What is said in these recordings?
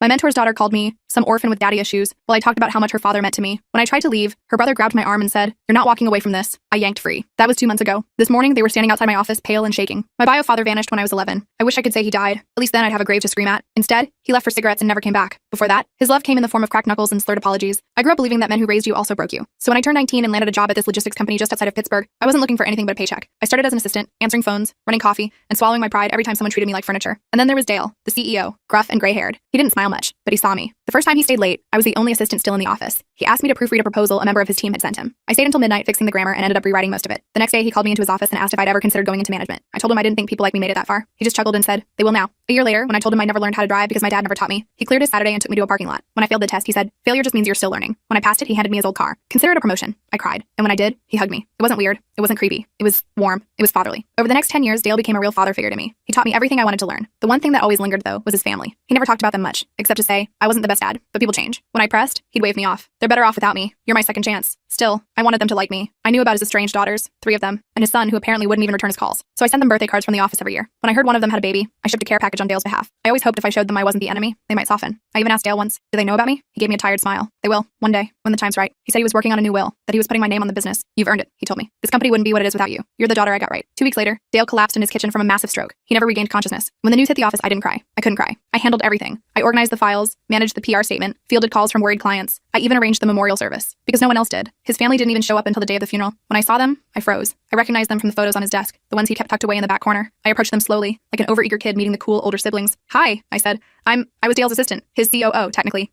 My mentor's daughter called me some orphan with daddy issues while I talked about how much her father meant to me. When I tried to leave, her brother grabbed my arm and said, "You're not walking away from this." I yanked free. That was 2 months ago. This morning, they were standing outside my office, pale and shaking. My bio father vanished when I was 11. I wish I could say he died. At least then I'd have a grave to scream at. Instead, he left for cigarettes and never came back. Before that, his love came in the form of cracked knuckles and slurred apologies. I grew up believing that men who raised you also broke you. So when I turned 19 and landed a job at this logistics company just outside of Pittsburgh, I wasn't looking for anything but a paycheck. I started as an assistant, answering phones, running coffee, and swallowing my pride every time someone treated me like furniture. And then there was Dale, the CEO, gruff and gray-haired. He didn't smile much, but he saw me. The first time he stayed late, I was the only assistant still in the office. He asked me to proofread a proposal a member of his team had sent him. I stayed until midnight fixing the grammar and ended up rewriting most of it. The next day, he called me into his office and asked if I'd ever considered going into management. I told him I didn't think people like me made it that far. He just chuckled and said, "They will now." A year later, when I told him I never learned how to drive because my dad never taught me, he cleared his Saturday and took me to a parking lot. When I failed the test, he said, "Failure just means you're still learning." When I passed it, he handed me his old car. "Consider it a promotion." I cried. And when I did, he hugged me. It wasn't weird. It wasn't creepy. It was warm. It was fatherly. Over the next 10 years, Dale became a real father figure to me. He taught me everything I wanted to learn. The one thing that always lingered, though, was his family. He never talked about them much, except to say, I wasn't the best dad, but people change. When I pressed, he'd wave me off. "They're better off without me. You're my second chance." Still, I wanted them to like me. I knew about his estranged daughters, 3 of them, and his son who apparently wouldn't even return his calls. So I sent them birthday cards from the office every year. When I heard one of them had a baby, I shipped a care package on Dale's behalf. I always hoped if I showed them I wasn't the enemy, they might soften. I even asked Dale once, "Do they know about me?" He gave me a tired smile. "They will, one day, when the time's right." He said he was working on a new will, that he was putting my name on the business. "You've earned it," he told me. "This company wouldn't be what it is without you. You're the daughter I got right." 2 weeks later, Dale collapsed in his kitchen from a massive stroke. He never regained consciousness. When the news hit the office, I didn't cry. I couldn't cry. I handled everything. I organized the files, managed the PR statement, fielded calls from worried clients. I even arranged the memorial service, because no one else did. His family didn't even show up until the day of the funeral. When I saw them, I froze. I recognized them from the photos on his desk, the ones he kept tucked away in the back corner. I approached them slowly, like an overeager kid meeting the cool older siblings. "Hi," I said. I was Dale's assistant, his COO, technically.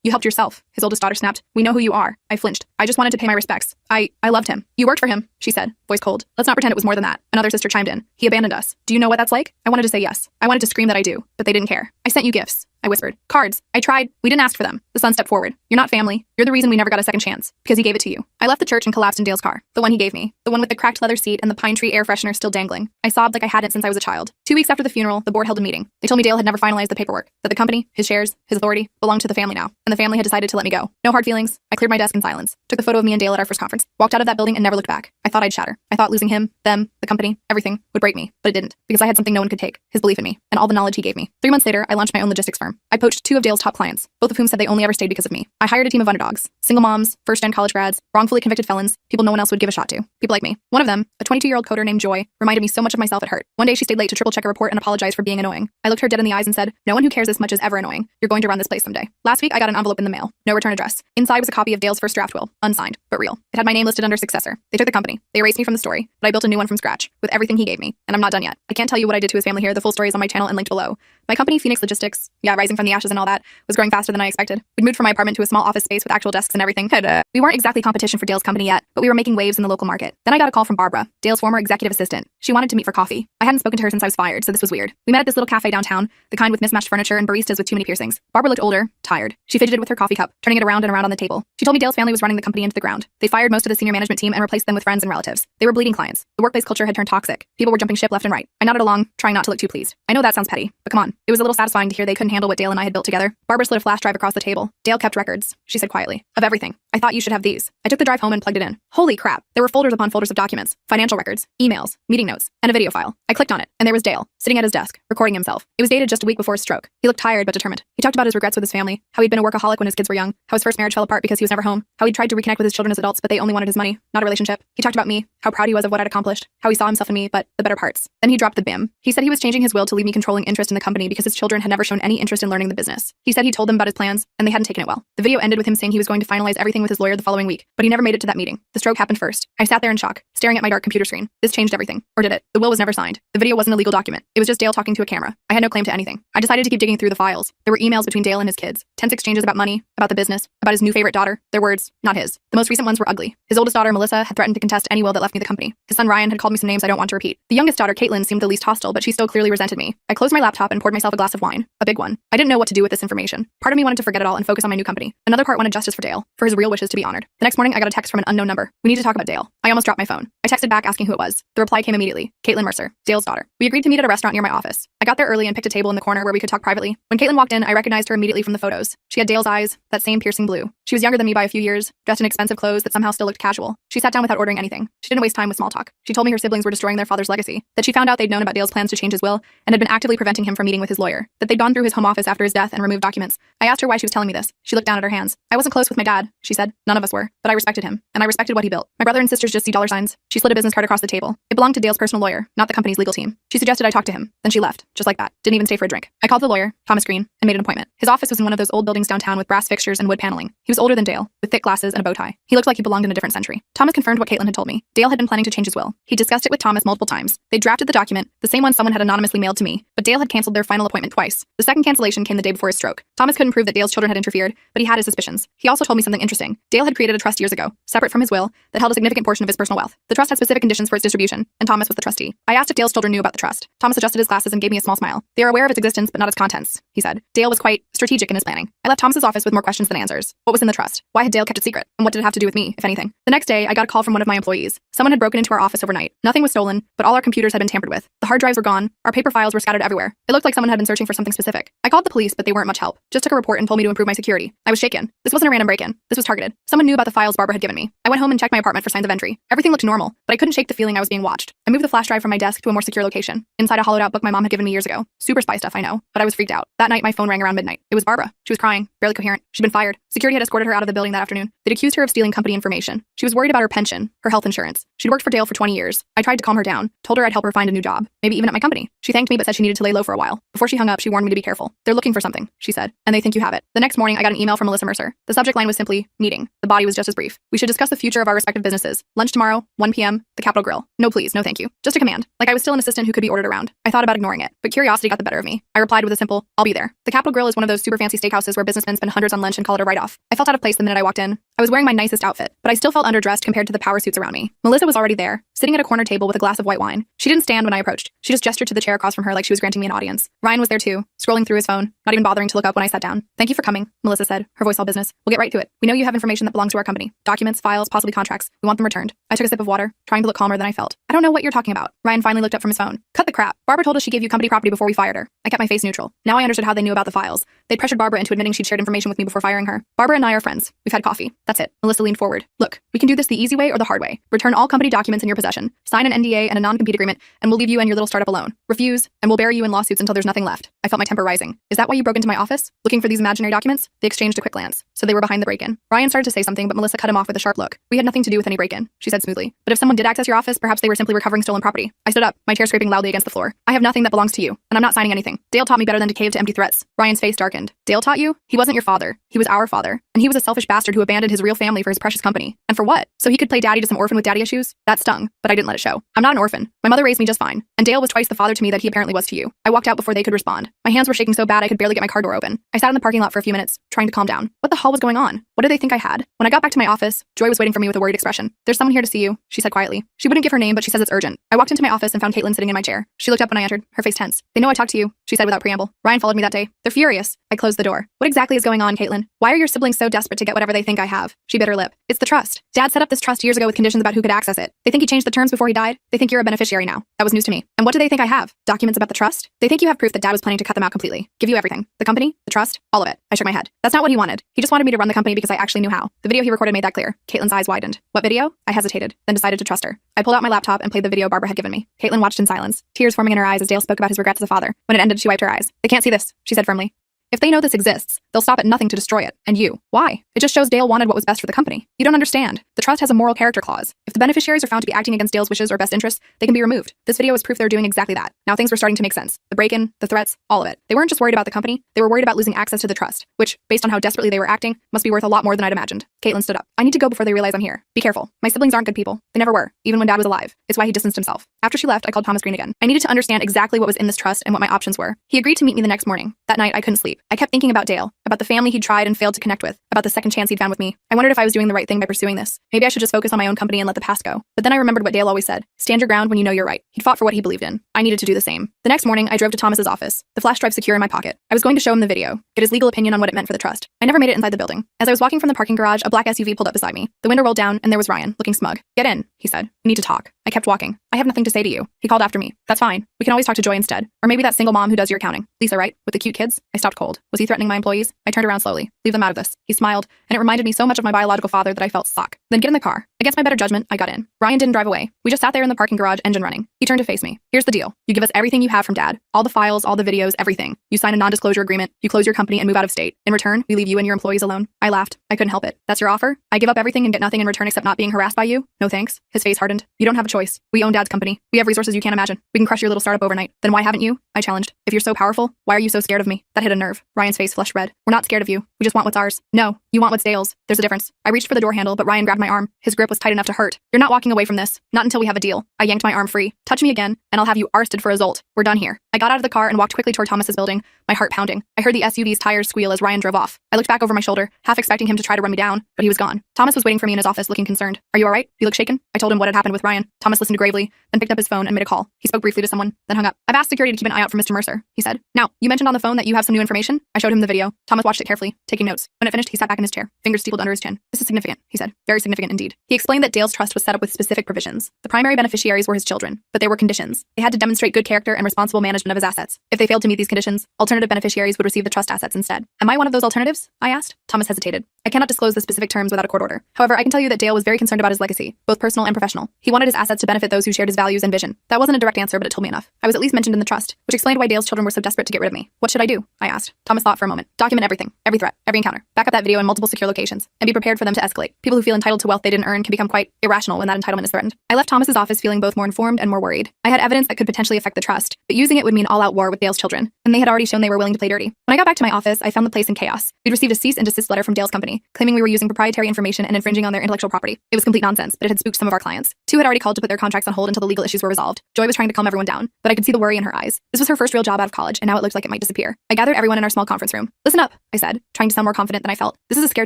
You helped yourself," his oldest daughter snapped. "We know who you are." I flinched. I just wanted to pay my respects. I loved him. "You worked for him," she said, voice cold. "Let's not pretend it was more than that." Another sister chimed in. "He abandoned us. Do you know what that's like?" I wanted to say yes. I wanted to scream that I do, but they didn't care. "I sent you gifts," I whispered. "Cards. I tried. We didn't ask for them." The son stepped forward. "You're not family. You're the reason we never got a second chance, because he gave it to you." I left the church and collapsed in Dale's car, the one he gave me, the one with the cracked leather seat and the pine tree air freshener still dangling. I sobbed like I hadn't since I was a child. 2 weeks after the funeral, the board held a meeting. They told me Dale had never finalized the paperwork, that the company, his shares, his authority, belonged to the family now, and the family had decided to let me go. No hard feelings. I cleared my desk in silence, took the photo of me and Dale at our first conference, walked out of that building and never looked back. I thought I'd shatter. I thought losing him, them, the company, everything would break me, but it didn't, because I had something no one could take, his belief in me, and all the knowledge he gave me. 3 months later, I launched my own logistics firm. I poached 2 of Dale's top clients, both of whom said they only ever stayed because of me. I hired a team of underdogs, single moms, first-gen college grads, wrongfully convicted felons, people no one else would give a shot to. People like me. One of them, a 22-year-old coder named Joy, reminded me so much of myself it hurt. One day she stayed late to triple-check a report and apologized for being annoying. I looked her dead in the eyes and said, "No one who cares this much is ever annoying. You're going to run this place someday." Last week, I got an envelope in the mail. No return address. Inside was a copy of Dale's first draft will, unsigned, but real. It had my name listed under successor. They took the company. They erased me from the story, but I built a new one from scratch, with everything he gave me, and I'm not done yet. I can't tell you what I did to his family here. The full story is on my channel and linked below. My company, Phoenix Logistics, rising from the ashes and all that, was growing faster than I expected. We'd moved from my apartment to a small office space with actual desks and everything. We weren't exactly competition for Dale's company yet, but we were making waves in the local market. Then I got a call from Barbara, Dale's former executive assistant. She wanted to meet for coffee. I hadn't spoken to her since I was fired, so this was weird. We met at this little cafe downtown, the kind with mismatched furniture and baristas with too many piercings. Barbara looked older, tired. She fidgeted with her coffee cup, turning it around and around on the table. She told me Dale's family was running the company into the ground. They fired most of the senior management team and replaced them with friends and relatives. They were bleeding clients. The workplace culture had turned toxic. People were jumping ship left and right. I nodded along, trying not to look too pleased. I know that sounds petty, but come on. It was a little satisfying to hear they couldn't handle what Dale and I had built together. Barbara slid a flash drive across the table. "Dale kept records," she said quietly, "of everything. I thought you should have these." I took the drive home and plugged it in. Holy crap. There were folders upon folders of documents, financial records, emails, meeting notes, and a video file. I clicked on it, and there was Dale, sitting at his desk, recording himself. It was dated just a week before his stroke. He looked tired but determined. He talked about his regrets with his family, how he'd been a workaholic when his kids were young, how his first marriage fell apart because he was never home, how he'd tried to reconnect with his children as adults but they only wanted his money, not a relationship. He talked about me, how proud he was of what I'd accomplished, how he saw himself in me, but the better parts. Then he dropped the BIM. He said he was changing his will to leave me controlling interest in the company because his children had never shown any interest in learning the business. He said he told them about his plans, and they hadn't taken it well. The video ended with him saying he was going to finalize everything with his lawyer the following week, but he never made it to that meeting. The stroke happened first. I sat there in shock, staring at my dark computer screen. This changed everything. Or did it? The will was never signed. The video wasn't a legal document. It was just Dale talking to a camera. I had no claim to anything. I decided to keep digging through the files. There were emails between Dale and his kids, tense exchanges about money, about the business, about his new favorite daughter. Their words, not his. The most recent ones were ugly. His oldest daughter, Melissa, had threatened to contest any will that left me the company. His son, Ryan, had called me some names I don't want to repeat. The youngest daughter, Caitlin, seemed the least hostile, but she still clearly resented me. I closed my laptop and poured myself a glass of wine. A big one. I didn't know what to do with this information. Part of me wanted to forget it all and focus on my new company. Another part wanted justice for Dale, for his real wishes to be honored. The next morning, I got a text from an unknown number. We need to talk about Dale. I almost dropped my phone. I texted back asking who it was. The reply came immediately. Caitlin Mercer, Dale's daughter. We agreed to meet at a restaurant near my office. I got there early and picked a table in the corner where we could talk privately. When Caitlin walked in, I recognized her immediately from the photos. She had Dale's eyes, that same piercing blue. She was younger than me by a few years, dressed in expensive clothes that somehow still looked casual. She sat down without ordering anything. She didn't waste time with small talk. She told me her siblings were destroying their father's legacy, that she found out they'd known about Dale's plans to change his will and had been actively preventing him from meeting with his lawyer, that they'd gone through his home office after his death and removed documents. I asked her why she was telling me this. She looked down at her hands. I wasn't close with my dad, she said. None of us were, but I respected him, and I respected what he built. My brother and sisters just see dollar signs. She slid a business card across the table. It belonged to Dale's personal lawyer, not the company's legal team. She suggested I talk to him. Then she left, just like that. Didn't even stay for a drink. I called the lawyer, Thomas Green, and made an appointment. His office was in one of those old buildings downtown with brass fixtures and wood paneling. He was older than Dale, with thick glasses and a bow tie. He looked like he belonged in a different century. Thomas confirmed what Caitlin had told me. Dale had been planning to change his will. He discussed it with Thomas multiple times. They drafted the document, the same one someone had anonymously mailed to me, but Dale had canceled their final appointment twice. The second cancellation came the day before his stroke. Thomas couldn't prove that Dale's children had interfered, but he had his suspicions. He also told me something interesting. Dale had created a trust years ago, separate from his will, that held a significant portion of his personal wealth. The trust had specific conditions for its distribution, and Thomas was the trustee. I asked if Dale's children knew about the trust. Thomas adjusted his glasses and gave me a small smile. They are aware of its existence, but not its contents, he said. Dale was quite strategic in his planning. I left Thomas's office with more questions than answers. What was in the trust? Why had Dale kept it secret? And what did it have to do with me, if anything? The next day, I got a call from one of my employees. Someone had broken into our office overnight. Nothing was stolen, but all our computers had been tampered with. The hard drives were gone. Our paper files were scattered everywhere. It looked like someone had been searching for something specific. I called the police, but they weren't much help. Just took a report and told me to improve my security. I was shaken. This wasn't a random break-in. This was targeted. Someone knew about the files Barbara had given me. I went home and checked my apartment for signs of entry. Everything looked normal, but I couldn't shake the feeling I was being watched. I moved the flash drive from my desk to a more secure location, inside a hollowed-out book my mom had given me years ago. Super spy stuff, I know, but I was freaked out. That night, my phone rang around midnight. It was Barbara. She was crying, barely coherent. She'd been fired. Security had escorted her out of the building that afternoon. They'd accused her of stealing company information. She was worried about her pension, her health insurance. She'd worked for Dale for 20 years. I tried to calm her down, told her I'd help her find a new job, maybe even at my company. She thanked me but said she needed to lay low for a while. Before she hung up, she warned me to be careful. They're looking for something, she said, and they think you have it. The next morning, I got an email from Melissa Mercer. The subject line was simply, meeting. The body was just as brief. We should discuss the future of our respective businesses. Lunch tomorrow, 1 p.m., the Capitol Grill. No please, no thank you. Just a command. Like I was still an assistant who could be ordered around. I thought about ignoring it, but curiosity got the better of me. I replied with a simple, I'll be there. The Capitol Grill is one of those super fancy steakhouses where businessmen spend hundreds on lunch and call it a write-off. I felt out of place the minute I walked in. I was wearing my nicest outfit, but I still felt underdressed compared to the power suits around me. Melissa was already there, sitting at a corner table with a glass of white wine. She didn't stand when I approached. She just gestured to the chair across from her like she was granting me an audience. Ryan was there too, scrolling through his phone, not even bothering to look up when I sat down. Thank you for coming, Melissa said, her voice all business. We'll get right to it. We know you have information that belongs to our company. Documents, files, possibly contracts. We want them returned. I took a sip of water, trying to look calmer than I felt. I don't know what you're talking about. Ryan finally looked up from his phone. Cut the crap. Barbara told us she gave you company property before we fired her. I kept my face neutral. Now I understood how they knew about the files. They pressured Barbara into admitting she'd shared information with me before firing her. Barbara and I are friends. We've had coffee. That's it. Melissa leaned forward. Look, we can do this the easy way or the hard way. Return all company documents in your possession. Sign an NDA and a non-compete agreement, and we'll leave you and your little startup alone. Refuse, and we'll bury you in lawsuits until there's nothing left. I felt my temper rising. Is that why you broke into my office? Looking for these imaginary documents? They exchanged a quick glance. So they were behind the break-in. Ryan started to say something, but Melissa cut him off with a sharp look. We had nothing to do with any break-in, she said smoothly. But if someone did access your office, perhaps they were simply recovering stolen property. I stood up, my chair scraping loudly against the floor. I have nothing that belongs to you, and I'm not signing anything. Dale taught me better than to cave to empty threats. Ryan's face darkened. Dale taught you? He wasn't your father. He was our father. And he was a selfish bastard who abandoned his real family for his precious company. And for what? So he could play daddy to some orphan with daddy issues? That stung, but I didn't let it show. I'm not an orphan. My mother raised me just fine. And Dale was twice the father to me that he apparently was to you. I walked out before they could respond. My hands were shaking so bad I could barely get my car door open. I sat in the parking lot for a few minutes, trying to calm down. What the hell was going on? What did they think I had? When I got back to my office, Joy was waiting for me with a worried expression. There's someone here to see you, she said quietly. She wouldn't give her name, but she says it's urgent. I walked into my office and found Caitlin sitting in my chair. She looked up when I entered, her face tense. They know I talked to you, she said without preamble. Ryan followed me that day. They're furious. I closed the door. What exactly is going on, Caitlin? Why are your siblings so desperate to get whatever they think I have? She bit her lip. It's the trust. Dad set up this trust years ago with conditions about who could access it. They think he changed the terms before he died. They think you're a beneficiary now. That was news to me. And what do they think I have? Documents about the trust? They think you have proof that Dad was planning to cut them out completely. Give you everything. The company, the trust, all of it. I shook my head. That's not what he wanted. He just wanted me to run the company because I actually knew how. The video he recorded made that clear. Caitlin's eyes widened. What video? I hesitated, then decided to trust her. I pulled out my laptop and played the video Barbara had given me. Caitlin watched in silence, tears forming in her eyes as Dale spoke about his regrets as a father. When it ended, she wiped her eyes. They can't see this, she said firmly. If they know this exists, they'll stop at nothing to destroy it. And you. Why? It just shows Dale wanted what was best for the company. You don't understand. The trust has a moral character clause. If the beneficiaries are found to be acting against Dale's wishes or best interests, they can be removed. This video was proof they're doing exactly that. Now things were starting to make sense. The break-in, the threats, all of it. They weren't just worried about the company, they were worried about losing access to the trust, which, based on how desperately they were acting, must be worth a lot more than I'd imagined. Caitlin stood up. I need to go before they realize I'm here. Be careful. My siblings aren't good people. They never were, even when Dad was alive. It's why he distanced himself. After she left, I called Thomas Green again. I needed to understand exactly what was in this trust and what my options were. He agreed to meet me the next morning. That night, I couldn't sleep. I kept thinking about Dale, about the family he'd tried and failed to connect with, about the second chance he'd found with me. I wondered if I was doing the right thing by pursuing this. Maybe I should just focus on my own company and let the past go. But then I remembered what Dale always said. Stand your ground when you know you're right. He'd fought for what he believed in. I needed to do the same. The next morning, I drove to Thomas's office, the flash drive secure in my pocket. I was going to show him the video, get his legal opinion on what it meant for the trust. I never made it inside the building. As I was walking from the parking garage, a black SUV pulled up beside me. The window rolled down, and there was Ryan, looking smug. Get in, he said. We need to talk. I kept walking. I have nothing to say to you. He called after me. That's fine. We can always talk to Joy instead. Or maybe that single mom who does your accounting. Lisa, right? With the cute kids? I stopped cold. Was he threatening my employees? I turned around slowly. Leave them out of this. He smiled, and it reminded me so much of my biological father that I felt stuck. Then get in the car. Against my better judgment, I got in. Ryan didn't drive away. We just sat there in the parking garage, engine running. He turned to face me. Here's the deal. You give us everything you have from Dad. All the files, all the videos, everything. You sign a non-disclosure agreement. You close your company and move out of state. In return, we leave you and your employees alone. I laughed. I couldn't help it. That's your offer? I give up everything and get nothing in return except not being harassed by you? No thanks. His face hardened. You don't have a choice. We own Dad's company. We have resources you can't imagine. We can crush your little startup overnight. Then why haven't you? I challenged. If you're so powerful, why are you so scared of me? That hit a nerve. Ryan's face flushed red. We're not scared of you. We just want what's ours. No, you want what's Dale's. There's a difference. I reached for the door handle, but Ryan grabbed my arm. His grip was tight enough to hurt. You're not walking away from this. Not until we have a deal. I yanked my arm free. Touch me again, and I'll have you arsted for assault. We're done here. I got out of the car and walked quickly toward Thomas's building, my heart pounding. I heard the SUV's tires squeal as Ryan drove off. I looked back over my shoulder, half expecting him to try to run me down, but he was gone. Thomas was waiting for me in his office, looking concerned. Are you all right? You look shaken. I told him what had happened with Ryan. Thomas listened gravely, then picked up his phone and made a call. He spoke briefly to someone, then hung up. I've asked security to keep an eye out for Mr. Mercer, he said. Now, you mentioned on the phone that you have some new information. I showed him the video. Thomas watched it carefully, taking notes. When it finished, he sat back in his chair, fingers steepled under his chin. This is significant, he said. Very significant indeed. He explained that Dale's trust was set up with specific provisions. The primary beneficiaries were his children, but there were conditions. They had to demonstrate good character and responsible management of his assets. If they failed to meet these conditions, alternative beneficiaries would receive the trust assets instead. Am I one of those alternatives? I asked. Thomas hesitated. I cannot disclose the specific terms without a court order. However, I can tell you that Dale was very concerned about his legacy, both personal and professional. He wanted his assets to benefit those who shared his values and vision. That wasn't a direct answer, but it told me enough. I was at least mentioned in the trust, which explained why Dale's children were so desperate to get rid of me. What should I do? I asked. Thomas thought for a moment. Document everything, every threat, every encounter. Back up that video in multiple secure locations, and be prepared for them to escalate. People who feel entitled to wealth they didn't earn can become quite irrational when that entitlement is threatened. I left Thomas's office feeling both more informed and more worried. I had evidence that could potentially affect the trust, but using it would mean all-out war with Dale's children, and they had already shown they were willing to play dirty. When I got back to my office, I found the place in chaos. We'd received a cease and desist letter from Dale's company, claiming we were using proprietary information and infringing on their intellectual property. It was complete nonsense, but it had spooked some of our clients. Two had already called to put their contracts on hold until the legal issues were resolved. Joy was trying to calm everyone down, but I could see the worry in her eyes. This was her first real job out of college, and now it looked like it might disappear. I gathered everyone in our small conference room. Listen up, I said, trying to sound more confident than I felt. This is a scare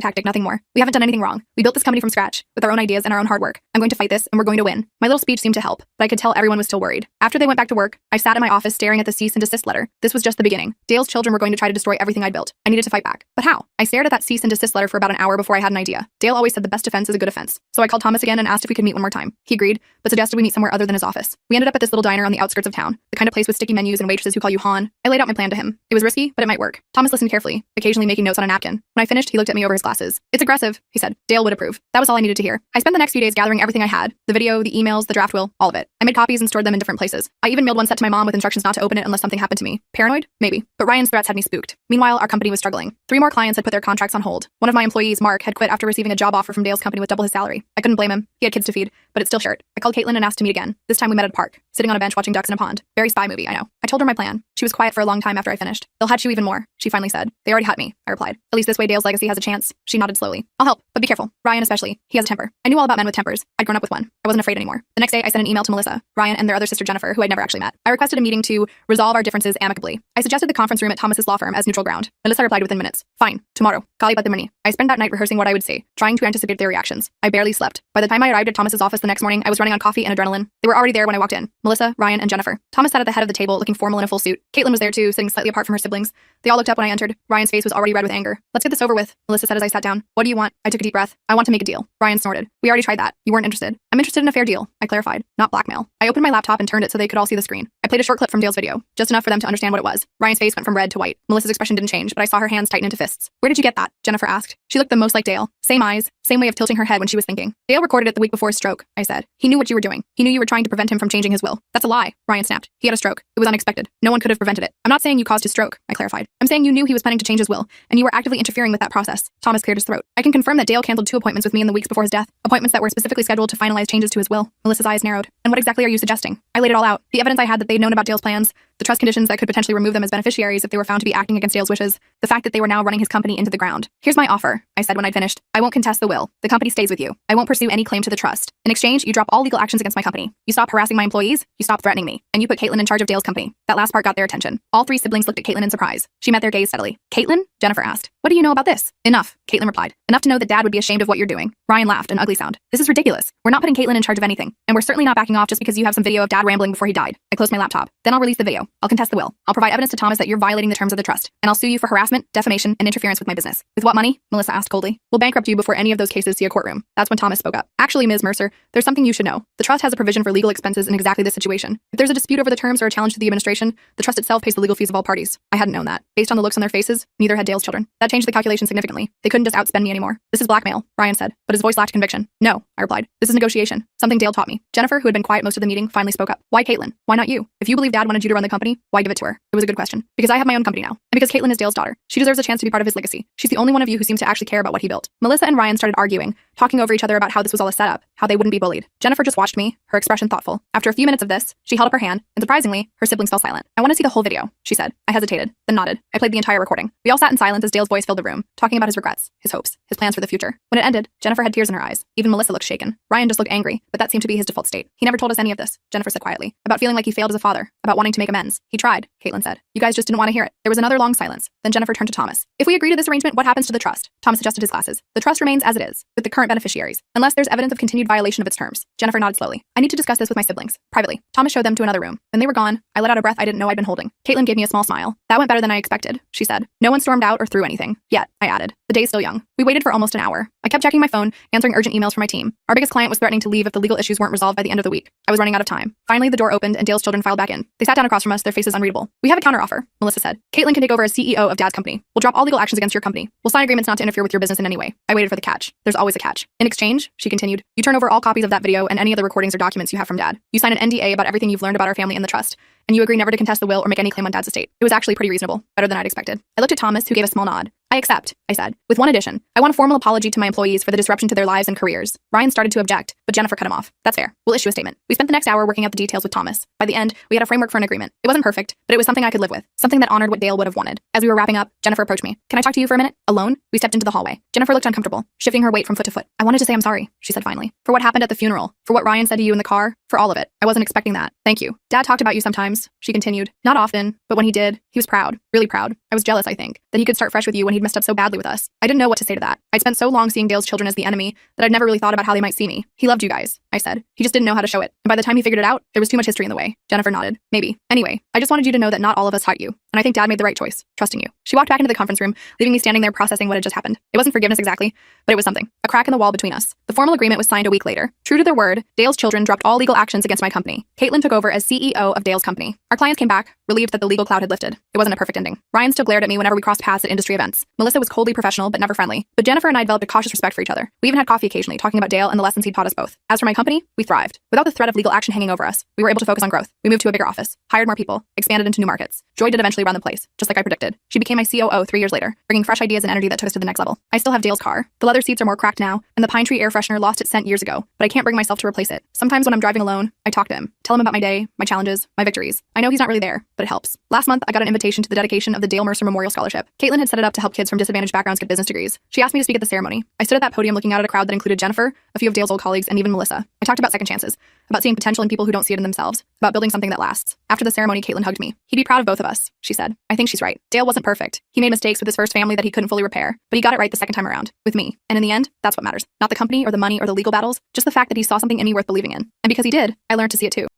tactic, nothing more. We haven't done anything wrong. We built this company from scratch, with our own ideas and our own hard work. I'm going to fight this, and we're going to win. My little speech seemed to help, but I could tell everyone was still worried. After they went back to work, I sat in my office staring at the cease and desist letter. This was just the beginning. Dale's children were going to try to destroy everything I'd built. I needed to fight back. But how? I stared at that cease and desist letter for about an hour before I had an idea. Dale always said the best defense is a good offense. So I called Thomas again and asked if we could meet one more time. He agreed, but suggested we meet somewhere other than his office. We ended up at this little diner on the outskirts of town, the kind of place with sticky menus and waitresses who call you Han. I laid out my plan to him. It was risky, but it might work. Thomas listened carefully, occasionally making notes on a napkin. When I finished, he looked at me over his glasses. It's aggressive, he said. Dale would approve. That was all I needed to hear. I spent the next few days gathering everything I had, the video, the emails, the draft will, all of it. I made copies and stored them in different places. I even mailed one set to my mom with instructions not to open it unless something happened to me. Paranoid? Maybe. But Ryan's threats had me spooked. Meanwhile, our company was struggling. 3 more clients had put their contracts on hold. One of my employees, Mark, had quit after receiving a job offer from Dale's company with double his salary. I couldn't blame him. He had kids to feed, but it still hurt. I called Caitlin and asked to meet again. This time we met at a park, sitting on a bench watching ducks in a pond. Very spy movie, I know. I told her my plan. She was quiet for a long time after I finished. They'll hatch you even more, she finally said. They already had me, I replied. At least this way Dale's legacy has a chance. She nodded slowly. I'll help, but be careful. Ryan especially. He has a temper. I knew all about men with tempers. I'd grown up with one. I wasn't afraid anymore. The next day, I sent an email to Melissa, Ryan, and their other sister Jennifer, who I'd never actually met. I requested a meeting to resolve our differences amicably. I suggested the conference room at Thomas's law firm as neutral ground. Melissa replied within minutes. Fine, tomorrow. Kali Badimani. I spent that night rehearsing what I would say, trying to anticipate their reactions. I barely slept. By the time I arrived at Thomas's office the next morning, I was running on coffee and adrenaline. They were already there when I walked in. Melissa, Ryan, and Jennifer. Thomas sat at the head of the table, looking formal in a full suit. Caitlin was there too, sitting slightly apart from her siblings. They all looked up when I entered. Ryan's face was already red with anger. Let's get this over with, Melissa said as I sat down. What do you want? I took a deep breath. I want to make a deal. Ryan snorted. We already tried that. You weren't interested. I'm interested in a fair deal, I clarified, not blackmail. I opened my laptop and turned it so they could all see the screen. I played a short clip from Dale's video, just enough for them to understand what it was. Ryan's face went from red to white. Melissa's expression didn't change, but I saw her hands tighten into fists. Where did you get that? Jennifer asked. She looked the most like Dale. Same eyes, same way of tilting her head when she was thinking. Dale recorded it the week before his stroke, I said. He knew what you were doing. He knew you were trying to prevent him from changing his will. That's a lie, Ryan snapped. He had a stroke. It was unexpected. No one could have prevented it. I'm not saying you caused his stroke, I clarified. I'm saying you knew he was planning to change his will, and you were actively interfering with that process. Thomas cleared his throat. I can confirm that Dale canceled 2 appointments with me in the weeks before his death. Appointments that were specifically scheduled to finalize changes to his will. Melissa's eyes narrowed. And what exactly are you suggesting? I laid it all out. The evidence I had that they'd known about Dale's plans, the trust conditions that could potentially remove them as beneficiaries if they were found to be acting against Dale's wishes, the fact that they were now running his company into the ground. Here's my offer, I said when I'd finished. I won't contest the will. The company stays with you. I won't pursue any claim to the trust. In exchange, you drop all legal actions against my company. You stop harassing my employees, you stop threatening me, and you put Caitlin in charge of Dale's company. That last part got their attention. All three siblings looked at Caitlin in surprise. She met their gaze steadily. Caitlin? Jennifer asked. What do you know about this? Enough, Caitlin replied. Enough to know that Dad would be ashamed of what you're doing. Ryan laughed, an ugly sound. This is ridiculous. We're not putting Caitlin in charge of anything, and we're certainly not backing off just because you have some video of Dad rambling before he died. I closed my laptop. Then I'll release the video. I'll contest the will. I'll provide evidence to Thomas that you're violating the terms of the trust, and I'll sue you for harassment, defamation, and interference with my business. With what money? Melissa asked coldly. We'll bankrupt you before any of those cases see a courtroom. That's when Thomas spoke up. Actually, Ms. Mercer, there's something you should know. The trust has a provision for legal expenses in exactly this situation. If there's a dispute over the terms or a challenge to the administration, the trust itself pays the legal fees of all parties. I hadn't known that. Based on the looks on their faces, neither had Dale's children. That changed the calculation significantly. They couldn't just outspend me anymore. This is blackmail, Ryan said, but his voice lacked conviction. No, I replied. This is negotiation. Something Dale taught me. Jennifer, who had been quiet most of the meeting, finally spoke up. Why Caitlin? Why not you? If you believe Dad wanted you to run the company, why give it to her? It was a good question. Because I have my own company now. And because Caitlin is Dale's daughter. She deserves a chance to be part of his legacy. She's the only one of you who seems to actually care about what he built. Melissa and Ryan started arguing, talking over each other about how this was all a setup, how they wouldn't be bullied. Jennifer just watched me, her expression thoughtful. After a few minutes of this, she held up her hand, and surprisingly, her siblings fell silent. I want to see the whole video, she said. I hesitated, then nodded. I played the entire recording. We all sat in silence as Dale's voice filled the room, talking about his regrets, his hopes, his plans for the future. When it ended, Jennifer had tears in her eyes. Even Melissa looked shaken. Ryan just looked angry, but that seemed to be his default state. He never told us any of this, Jennifer said quietly. About feeling like he failed as a father, about wanting to make amends. He tried, Caitlin said. You guys just didn't want to hear it. There was another long silence. Then Jennifer turned to Thomas. If we agree to this arrangement, what happens to the trust? Thomas adjusted his glasses. The trust remains as it is, with the current beneficiaries, unless there's evidence of continued violation of its terms. Jennifer nodded slowly. I need to discuss this with my siblings. Privately. Thomas showed them to another room. When they were gone, I let out a breath I didn't know I'd been holding. Caitlin gave me a small smile. That went better than I expected, she said. No one stormed out or threw anything. Yet, I added. The day's still young. We waited for almost an hour. I kept checking my phone, answering urgent emails from my team. Our biggest client was threatening to leave if the legal issues weren't resolved by the end of the week. I was running out of time. Finally, the door opened and Dale's children filed back in. They sat down across from us, their faces unreadable. We have a counteroffer, Melissa said. Caitlin can take over as CEO of Dad's company. We'll drop all legal actions against your company. We'll sign agreements not to interfere with your business in any way. I waited for the catch. There's always a catch. In exchange, she continued, you turn over all copies of that video and any other recordings or documents you have from Dad. You sign an NDA about everything you've learned about our family and the trust, and you agree never to contest the will or make any claim on Dad's estate. It was actually pretty reasonable, better than I'd expected. I looked at Thomas, who gave a small nod. I accept, I said, with one addition. I want a formal apology to my employees for the disruption to their lives and careers. Ryan started to object, but Jennifer cut him off. That's fair. We'll issue a statement. We spent the next hour working out the details with Thomas. By the end, we had a framework for an agreement. It wasn't perfect, but it was something I could live with. Something that honored what Dale would have wanted. As we were wrapping up, Jennifer approached me. Can I talk to you for a minute? Alone? We stepped into the hallway. Jennifer looked uncomfortable, shifting her weight from foot to foot. I wanted to say I'm sorry, she said finally. For what happened at the funeral. For what Ryan said to you in the car. For all of it. I wasn't expecting that. Thank you. Dad talked about you sometimes, she continued. Not often, but when he did, he was proud. Really proud. I was jealous, I think, that he could start fresh with you when he'd messed up so badly with us. I didn't know what to say to that. I'd spent so long seeing Dale's children as the enemy that I'd never really thought about how they might see me. He loved you guys, I said. He just didn't know how to show it. And by the time he figured it out, there was too much history in the way. Jennifer nodded. Maybe. Anyway, I just wanted you to know that not all of us hurt you. And I think Dad made the right choice, trusting you. She walked back into the conference room, leaving me standing there processing what had just happened. It wasn't forgiveness exactly, but it was something. A crack in the wall between us. The formal agreement was signed a week later. True to their word, Dale's children dropped all legal actions against my company. Caitlin took over as CEO of Dale's company. Our clients came back, relieved that the legal cloud had lifted. It wasn't a perfect ending. Ryan still glared at me whenever we crossed paths at industry events. Melissa was coldly professional, but never friendly. But Jennifer and I developed a cautious respect for each other. We even had coffee occasionally, talking about Dale and the lessons he'd taught us both. As for my company, we thrived. Without the threat of legal action hanging over us, we were able to focus on growth. We moved to a bigger office, hired more people, expanded into new markets. Joy did eventually run the place, just like I predicted. She became my COO 3 years later, bringing fresh ideas and energy that took us to the next level. I still have Dale's car. The leather seats are more cracked now, and the pine tree air freshener lost its scent years ago, but I can't bring myself to replace it. Sometimes when I'm driving alone, I talk to him, tell him about my day, my challenges, my victories. I know he's not really there, but it helps. Last month, I got an invitation to the dedication of the Dale Mercer Memorial Scholarship. Caitlin had set it up to help kids from disadvantaged backgrounds get business degrees. She asked me to speak at the ceremony. I stood at that podium looking out at a crowd that included Jennifer, a few of Dale's old colleagues, and even Melissa. I talked about second chances, about seeing potential in people who don't see it in themselves, about building something that lasts. After the ceremony, Caitlin hugged me. He'd be proud of both of us, she said. I think she's right. Dale wasn't perfect. He made mistakes with his first family that he couldn't fully repair, but he got it right the second time around, with me. And in the end, that's what matters. Not the company or the money or the legal battles, just the fact that he saw something in me worth believing in. And because he did, I learned to see it too.